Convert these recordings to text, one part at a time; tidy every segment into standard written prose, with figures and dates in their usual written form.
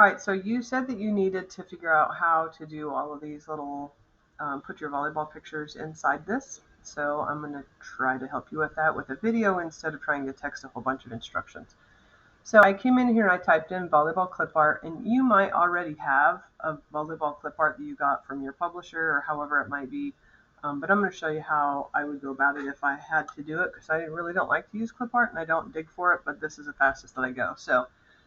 Alright, so you said that you needed to figure out how to do all of these little, put your volleyball pictures inside this. So I'm going to try to help you with that with a video instead of trying to text a whole bunch of instructions. So I came in here and I typed in volleyball clip art, and you might already have a volleyball clip art that you got from your publisher or however it might be. But I'm going to show you how I would go about it if I had to do it, because I really don't like to use clip art and I don't dig for it, but this is the fastest that I go. So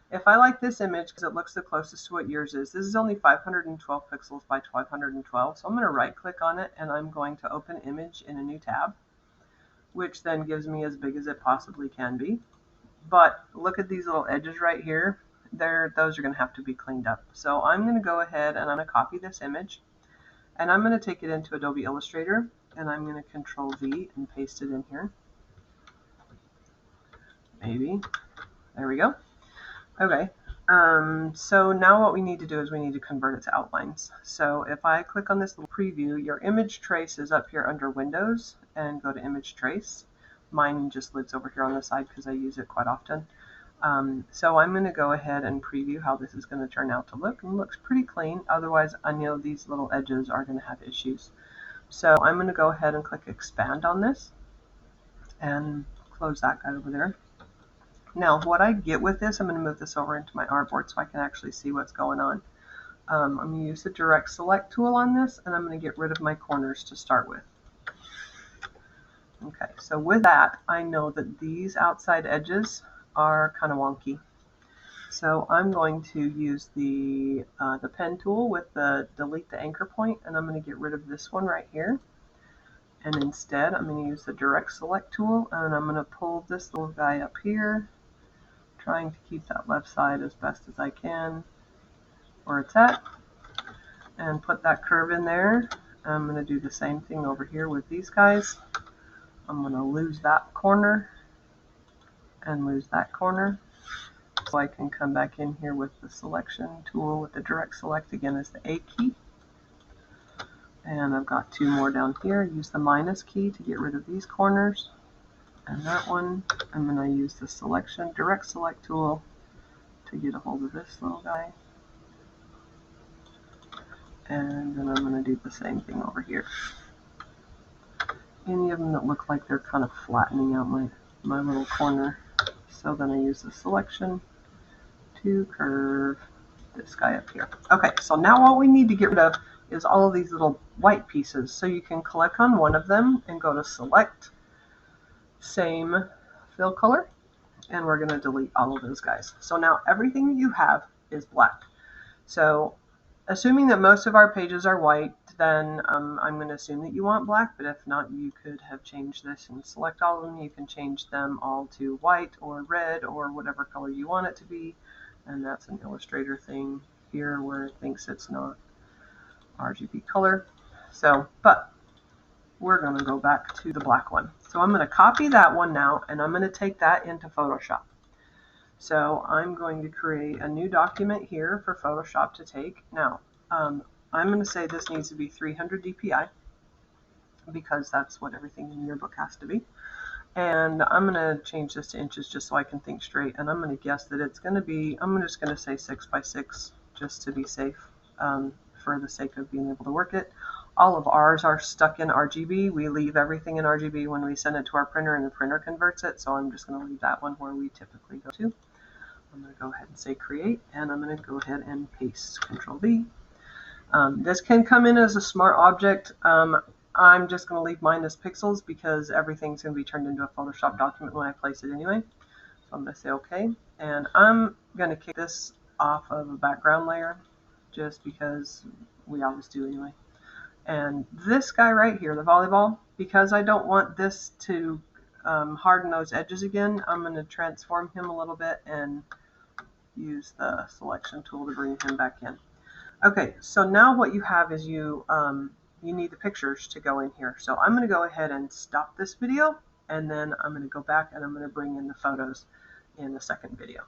if I like this image because it looks the closest to what yours is, this is only 512 pixels by 512. So I'm going to right click on it and I'm going to open image in a new tab, which then gives me as big as it possibly can be. But look at these little edges right here. Those are going to have to be cleaned up. So I'm going to go ahead and I'm going to copy this image and I'm going to take it into Adobe Illustrator and I'm going to Control V and paste it in here. Maybe. There we go. Okay. So now what we need to do is we need to convert it to outlines. So if I click on this little preview, your image trace is up here under Windows and go to Image Trace. Mine just lives over here on the side because I use it quite often. So I'm going to go ahead and preview how this is going to turn out to look. And it looks pretty clean. Otherwise, I know these little edges are going to have issues. So I'm going to go ahead and click Expand on this and close that guy over there. Now, what I get with this, I'm going to move this over into my artboard so I can actually see what's going on. I'm going to use the Direct Select tool on this, and I'm going to get rid of my corners to start with. Okay, so with that, I know that these outside edges are kind of wonky. So I'm going to use the pen tool with the delete the anchor point, and I'm going to get rid of this one right here. And instead, I'm going to use the Direct Select tool, and I'm going to pull this little guy up here, trying to keep that left side as best as I can where it's at, and put that curve in there. I'm going to do the same thing over here with these guys. I'm going to lose that corner and lose that corner. So I can come back in here with the selection tool with the Direct Select again as the A key. And I've got two more down here. Use the minus key to get rid of these corners. And that one, I'm going to use the selection Direct Select tool to get a hold of this little guy. And then I'm going to do the same thing over here. Any of them that look like they're kind of flattening out my little corner. So then I use the selection to curve this guy up here. Okay, so now all we need to get rid of is all of these little white pieces. So you can click on one of them and go to Select, Same Fill Color, and we're going to delete all of those guys. So now everything you have is black. So assuming that most of our pages are white, then I'm going to assume that you want black, but if not, you could have changed this and select all of them. You can change them all to white or red or whatever color you want it to be, and that's an Illustrator thing here where it thinks it's not RGB color. So, but we're going to go back to the black one. So I'm going to copy that one now, and I'm going to take that into Photoshop. So I'm going to create a new document here for Photoshop to take. Now, I'm going to say this needs to be 300 dpi because that's what everything in your book has to be. And I'm going to change this to inches just so I can think straight. And I'm going to guess that it's going to be, I'm just going to say 6 by 6 just to be safe for the sake of being able to work it. All of ours are stuck in RGB. We leave everything in RGB when we send it to our printer and the printer converts it. So I'm just going to leave that one where we typically go to. I'm going to go ahead and say create, and I'm going to go ahead and paste, Control V. This can come in as a smart object. I'm just going to leave mine as pixels because everything's going to be turned into a Photoshop document when I place it anyway. So I'm going to say OK, and I'm going to kick this off of a background layer just because we always do anyway. And this guy right here, the volleyball, because I don't want this to harden those edges again, I'm going to transform him a little bit and use the selection tool to bring him back in. Okay, so now what you have is you need the pictures to go in here. So I'm going to go ahead and stop this video, and then I'm going to go back and I'm going to bring in the photos in the second video.